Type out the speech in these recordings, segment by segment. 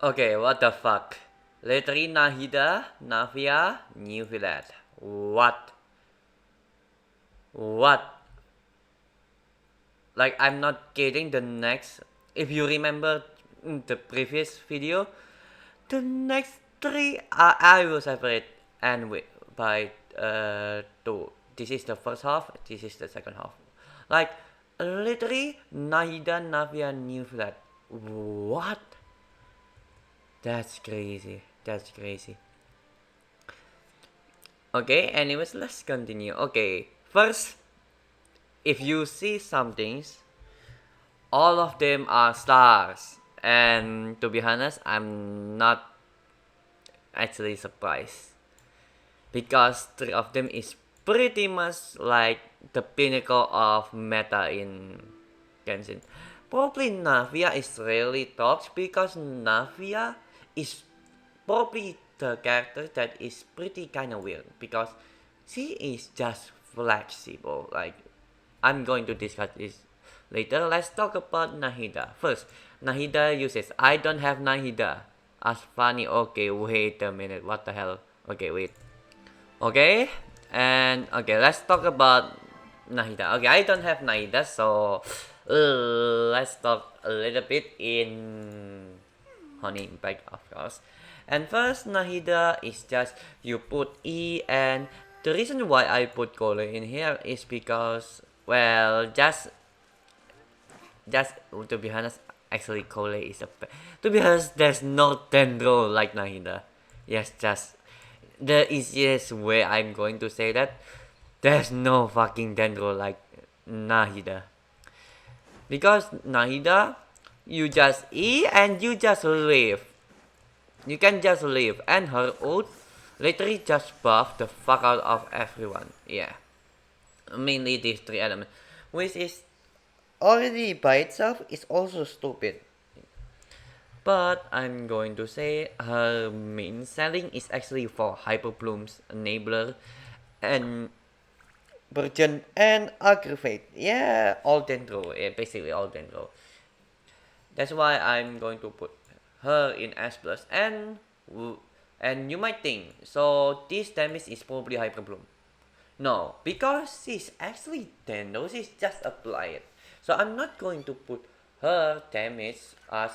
Okay, what the fuck? Literally Nahida, Navia, Neuvillette. What? What? Like, I'm not kidding. The next, if you remember the previous video, the next three I will separate and with by two. This is the first half. This is the second half. Like, literally Nahida, Navia, Neuvillette. What? That's crazy. That's crazy. Okay, anyways, let's continue. Okay, first, if you see some things, all of them are stars. And to be honest, I'm not actually surprised. Because three of them is pretty much like the pinnacle of meta in Genshin. Probably Navia is really top because Navia is probably the character that is pretty kind of weird because she is just flexible. Like, I'm going to discuss this later. Let's talk about Nahida. First, Nahida uses I don't have Nahida. As funny. Okay, wait a minute. What the hell? Okay, wait. Okay, and okay, let's talk about Nahida. Okay, I don't have Nahida, so let's talk a little bit in Honey Impact, of course. And first, Nahida is just you put E, and the reason why I put Kole in here is because, well, just to be honest, actually Kole is to be honest, there's no Dendro like Nahida. Yes, just the easiest way I'm going to say that there's no fucking Dendro like Nahida. Because Nahida, you just E and you just leave. You can just leave, and her ult literally just buff the fuck out of everyone. Yeah. Mainly these three elements. Which is already by itself is also stupid. But I'm going to say her main selling is actually for Hyperbloom's enabler and Burgeon and Aggravate. Yeah, all Dendro. Yeah, basically all Dendro. That's why I'm going to put her in S plus. And you might think, so this damage is probably Hyperbloom. No, because she's actually Dendro, she's just applied it. So I'm not going to put her damage as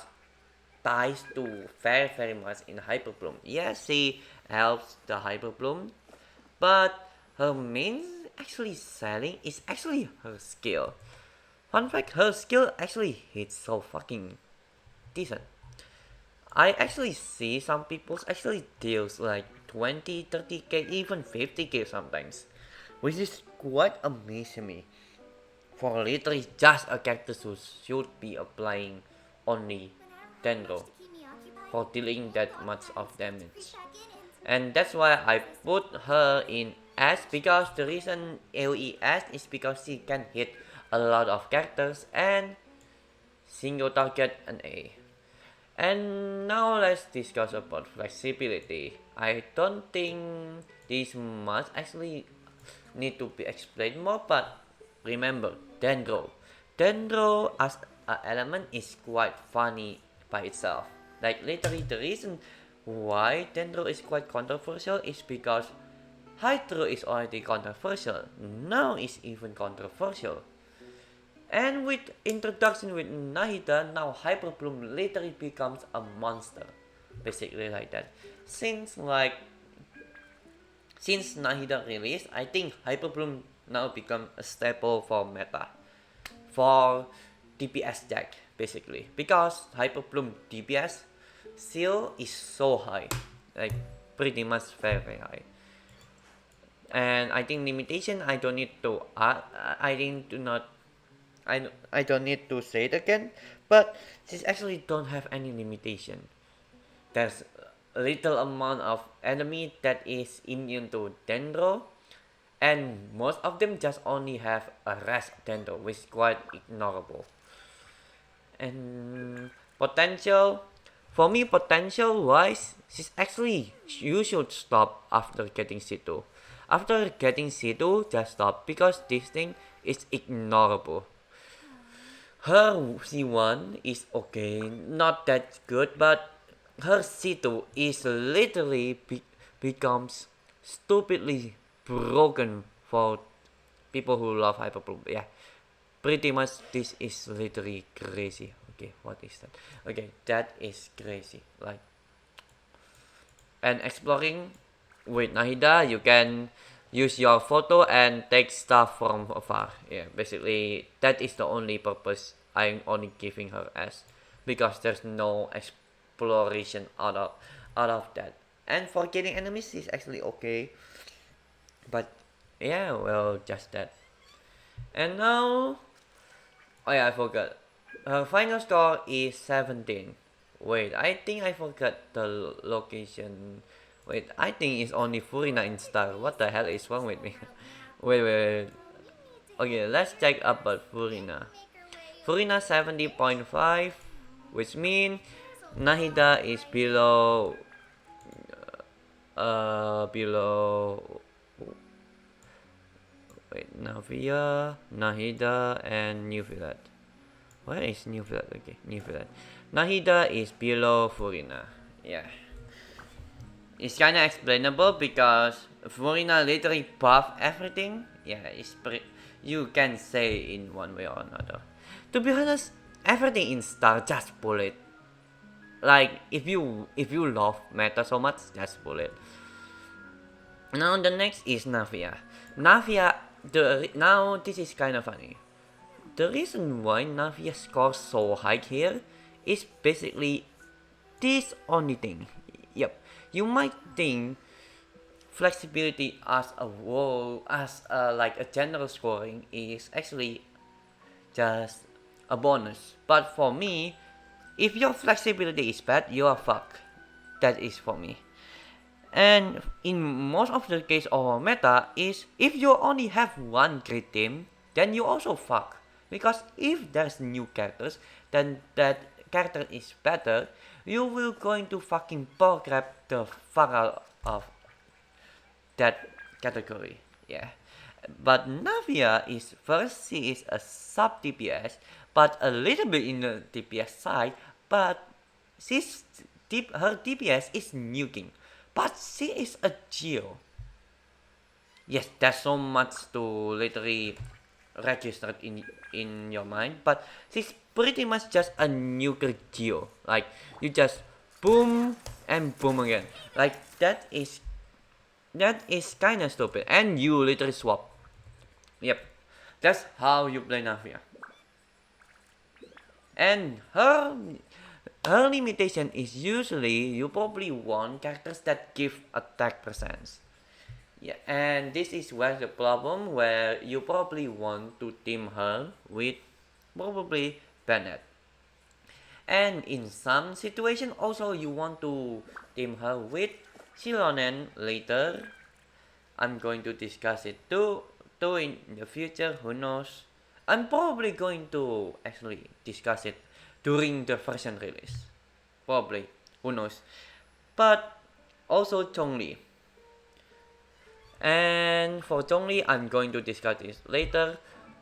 ties to very much in Hyperbloom. Yes, she helps the Hyperbloom, but her main actually selling is actually her skill. Fun fact, her skill actually hits so fucking decent. I actually see some people's actually deals like 20, 30k, even 50k sometimes, which is quite amazing me. For literally just a character who should be applying only Dendro for dealing that much of damage. And that's why I put her in S, because the reason AoE S is because she can hit a lot of characters and single target an A. And now let's discuss about flexibility. I don't think this much actually need to be explained more, but remember, Dendro. Dendro as an element is quite funny by itself. Like, literally the reason why Dendro is quite controversial is because Hydro is already controversial. Now it's even controversial. And with introduction with Nahida, now Hyperbloom literally becomes a monster. Basically like that. Since Nahida released, I think Hyperbloom now become a staple for meta. For DPS deck, basically. Because Hyperbloom DPS still is so high. Like, pretty much very high. And I think limitation, I don't need to I think do not I don't need to say it again, but this actually don't have any limitation. There's a little amount of enemy that is immune to Dendro, and most of them just only have a rest Dendro, which is quite ignorable. And potential, for me, potential wise, she's actually, you should stop after getting C2. After getting C2, just stop, because this thing is ignorable. Her C1 is okay, not that good, but her C2 is literally becomes stupidly broken for people who love hyperpop. Yeah, pretty much this is literally crazy. Okay, what is that? Okay, that is crazy. Like, and exploring with Nahida, you can use your photo and take stuff from afar. Yeah, basically that is the only purpose I'm only giving her as, because there's no exploration out of that. And for getting enemies is actually okay, but yeah, well, just that. And now, oh yeah, I forgot. Her final score is 17. Wait, I think I forgot the location. Wait, I think it's only Furina in star. What the hell is wrong with me? wait. Okay, let's check about Furina. Furina 70.5, which means Nahida is below wait, Navia, Nahida, and Neuvillette. Where is Neuvillette? Okay, Neuvillette. Nahida is below Furina. Yeah. It's kinda explainable because Furina literally buff everything. Yeah, you can say in one way or another. To be honest, everything in Star just pull it. Like if you love meta so much, just pull it. Now the next is Navia. Navia, now this is kind of funny. The reason why Navia scores so high here is basically this only thing. Yep, you might think flexibility as a whole, as like a general scoring, is actually just a bonus. But for me, if your flexibility is bad, you are fucked. That is for me. And in most of the case of meta is if you only have one great team, then you also fuck. Because if there's new characters, then that character is better, you will going to fucking power grab the fuck out of that category. Yeah. But Navia is first, she is a sub DPS, but a little bit in the DPS side, but her DPS is nuking. But she is a Geo. Yes, there's so much to literally register in your mind, but she's pretty much just a nuker Geo. Like, you just boom and boom again. Like, that is kinda stupid, and you literally swap. Yep, that's how you play Navia. And her limitation is usually you probably want characters that give attack percents. Yeah, and this is where the problem where you probably want to team her with probably Bennett. And in some situation also you want to team her with Shilonen later. I'm going to discuss it too in the future, who knows. I'm probably going to actually discuss it during the version release. Probably, who knows. But also Chongli. And for Chongli, I'm going to discuss this later.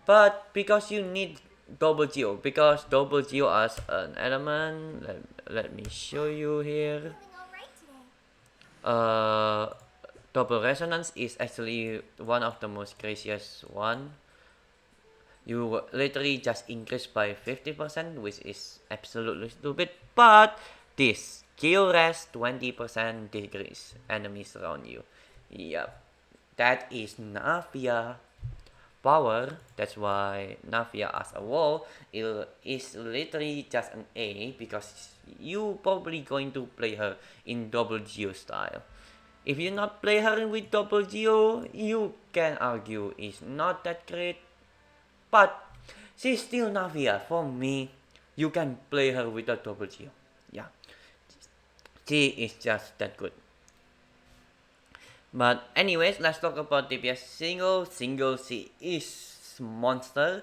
But because you need double geo, because double geo as an element, let me show you here. Double resonance is actually one of the most craziest one. You literally just increase by 50%, which is absolutely stupid. But this geo res 20% decrease enemies around you. Yep, that is Navia power. That's why Navia as a wall is literally just an A, because you probably going to play her in double geo style. If you not play her with double geo, you can argue it's not that great, but she's still Navia. For me, you can play her with a double geo. Yeah, she is just that good. But anyways, let's talk about DPS Single. Single, she is monster,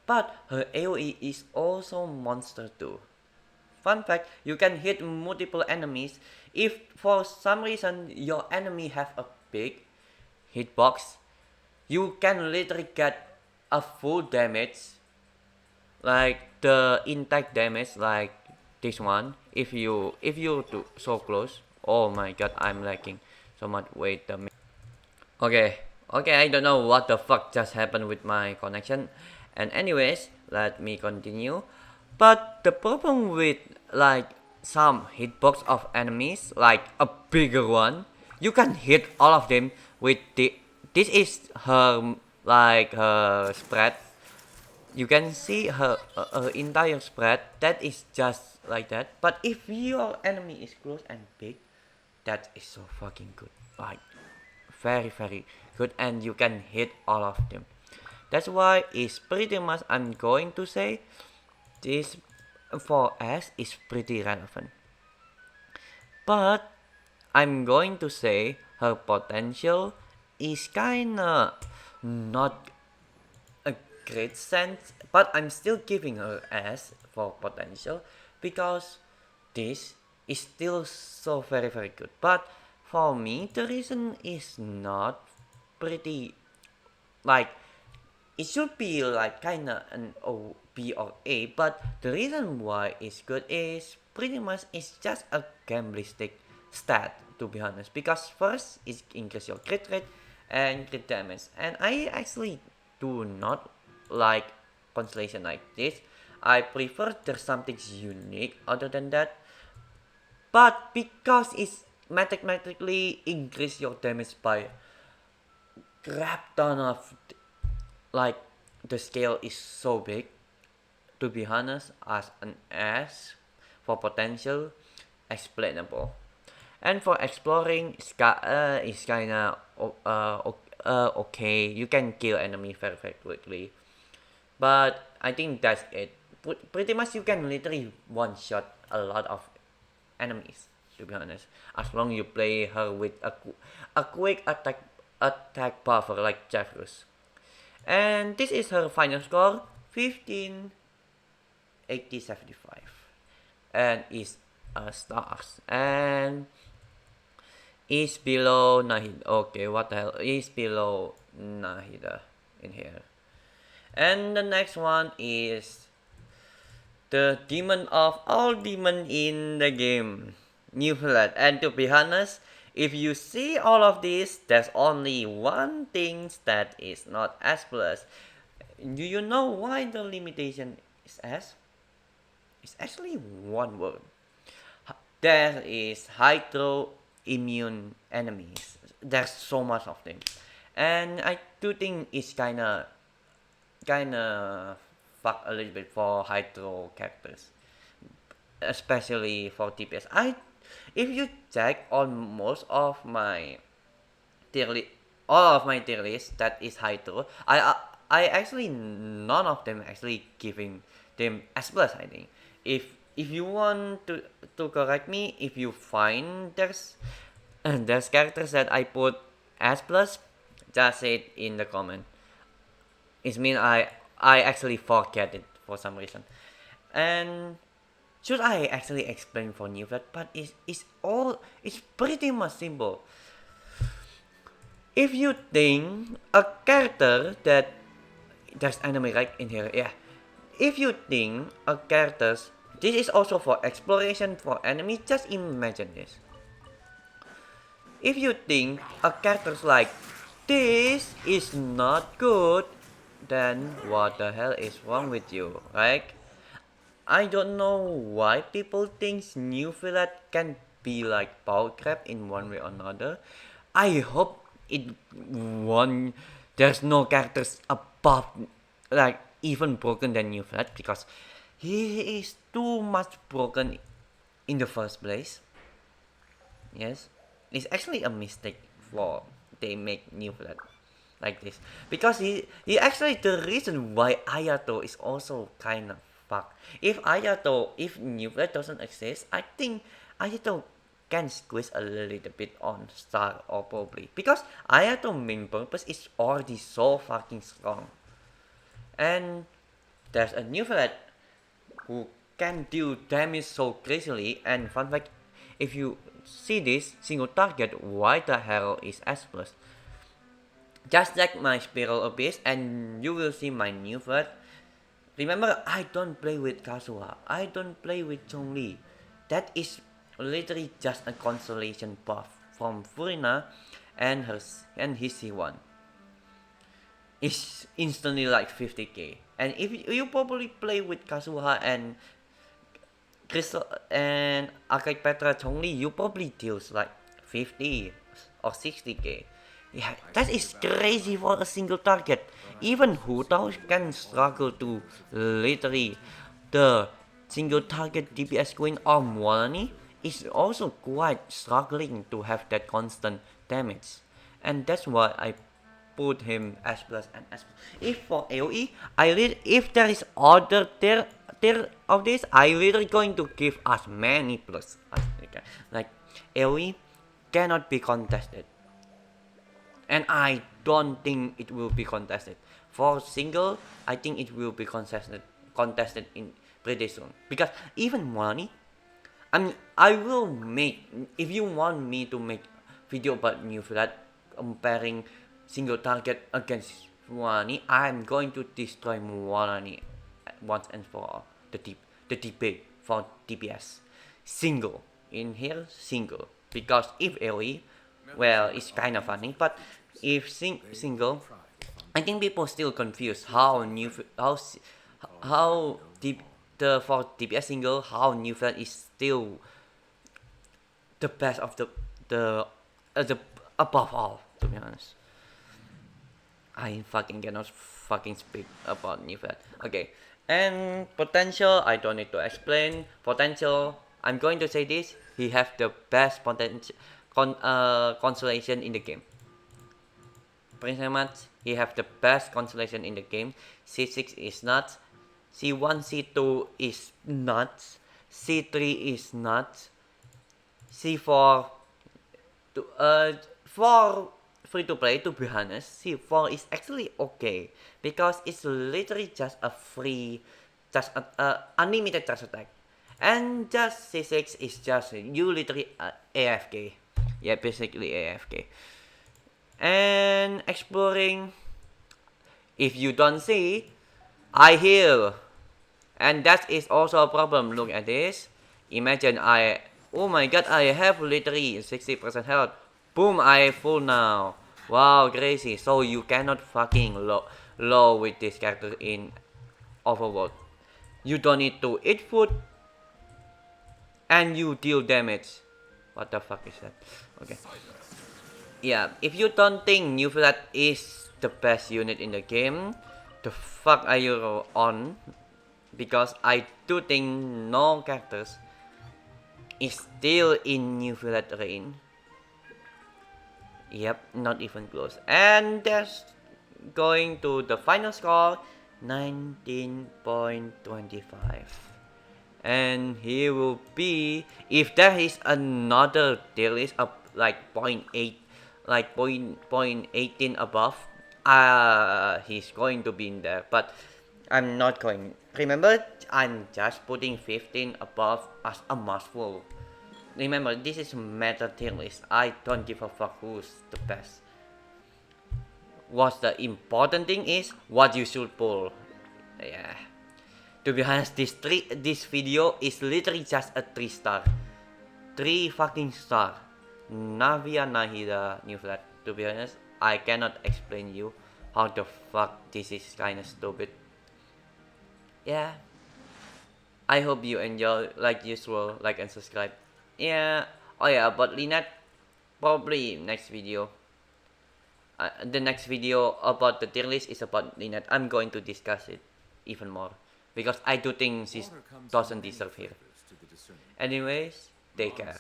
but her AoE is also monster too. Fun fact, you can hit multiple enemies. If for some reason your enemy have a big hitbox, you can literally get a full damage, like the intake damage, like this one if you do so close. Oh my god, I'm lagging so much. Wait a minute. Okay, I don't know what the fuck just happened with my connection. And anyways, let me continue. But the problem with like some hitbox of enemies, like a bigger one, you can hit all of them with this is her like her spread. You can see her entire spread. That is just like that. But if your enemy is close and big, that is so fucking good. Like very good, and you can hit all of them. That's why it's pretty much I'm going to say this for S is pretty relevant. But I'm going to say her potential is kinda not a great sense, but I'm still giving her S for potential because this is still so very good. But for me, the reason is not pretty like it should be like kinda an O B or A, but the reason why it's good is pretty much it's just a gamblistic stat, to be honest. Because first it increase your crit rate and crit damage, and I actually do not like constellation like this. I prefer there's something unique other than that. But because it's mathematically increase your damage by crap ton of like the scale is so big, to be honest, as an S for potential explainable. And for exploring is kinda okay. You can kill enemy very quickly, but I think that's it. Pretty much you can literally one shot a lot of enemies, to be honest, as long you play her with a quick attack buffer like Jeffrus. And this is her final score 158075, and is stars, and is below Nahida. Okay, what the hell is below Nahida in here? And the next one is the demon of all demon in the game, Neuvillette. And to be honest, if you see all of this, there's only one thing that is not S plus. Do you know why the limitation is S? It's actually one word. There is hydro immune enemies. There's so much of them, and I do think it's kinda fuck a little bit for hydro characters, especially for DPS. If you check on most of my tier list, all of my tier list that is hydro, I actually none of them actually giving them S plus. I think if you want to correct me, if you find there's characters that I put S plus, just say it in the comment. It means I actually forget it for some reason. And should I actually explain for Neuvillette? But it's pretty much simple. If you think a character that there's enemy right in here, yeah. If you think a characters, this is also for exploration for enemies. Just imagine this. If you think a character's like this is not good, then what the hell is wrong with you, right? I don't know why people think Neuvillette can be like power crap in one way or another. I hope it won. There's no characters above, like even broken than Neuvillette, because he is too much broken in the first place. Yes, it's actually a mistake for they make Neuvillette like this, because he actually the reason why Ayato is also kind of fucked. If Neuvillette doesn't exist, I think Ayato can squeeze a little bit on Star or probably because Ayato main purpose is already so fucking strong, and there's a Neuvillette who can deal damage so crazily. And fun fact, if you see this single target, why the hell is S plus? Just check my Spiral Abyss and you will see my Neuvillette. Remember, I don't play with Kazuha, I don't play with Chongli. that is literally just a consolation buff from Furina and his C1. It's instantly like 50k. And if you probably play with Kazuha and Crystal and Arcade Petra only, you probably deals like 50 or 60k. Yeah, that is crazy for a single target. Even Hutao can struggle to literally the single target DPS Queen or Morani is also quite struggling to have that constant damage. And that's why I put him S plus and S plus. If for AoE, if there is other tier of this, I literally going to give as many plus as I can. Like AoE cannot be contested, and I don't think it will be contested. For single, I think it will be contested in pretty soon, because even money. I will make, if you want me to make video about Neuvillette comparing single target against Muani, I'm going to destroy Muani once and for all. The debate for DPS. Single. In here, single. Because if AoE, well, it's kind of funny, but if single, I think people still confused how deep for DPS single, how Neuvillette is still the best of the above all, to be honest. I fucking cannot fucking speak about Neuvillette. Okay, and potential, I don't need to explain. Potential, I'm going to say this, he have the best potential constellation in the game. Pretty much, he have the best constellation in the game. C6 is nuts, C1, C2 is nuts, C3 is nuts, C4 for free to play, to be honest, C4 is actually okay because it's literally just a free, just a unlimited charge attack, and just C6 is just you literally AFK, yeah, basically AFK. And exploring, if you don't see, I heal, and that is also a problem. Look at this. Imagine oh my god, I have literally 60% health. Boom, I full now. Wow, crazy. So you cannot fucking low with this character in Overworld. You don't need to eat food, and you deal damage. What the fuck is that? Okay. Yeah, if you don't think Neuvillette is the best unit in the game, the fuck are you on? Because I do think no characters is still in Neuvillette reign. Yep, not even close. And that's going to the final score, 19.25. And he will be, if there is another tier list of like 0.8, like 0.18 above, he's going to be in there. But I'm not going. Remember, I'm just putting 15 above as a must-full. Remember, this is meta tier list. I don't give a fuck who's the best. What's the important thing is what you should pull. Yeah. To be honest, this video is literally just a 3-star. 3 fucking star. Navia, Nahida, Neuvillette. To be honest, I cannot explain you how the fuck this is kinda stupid. Yeah. I hope you enjoy, like usual, like and subscribe. Yeah. Oh yeah, but Lynette, probably next video. The next video about the tier list is about Lynette. I'm going to discuss it even more because I do think she doesn't deserve here. Anyways, take care.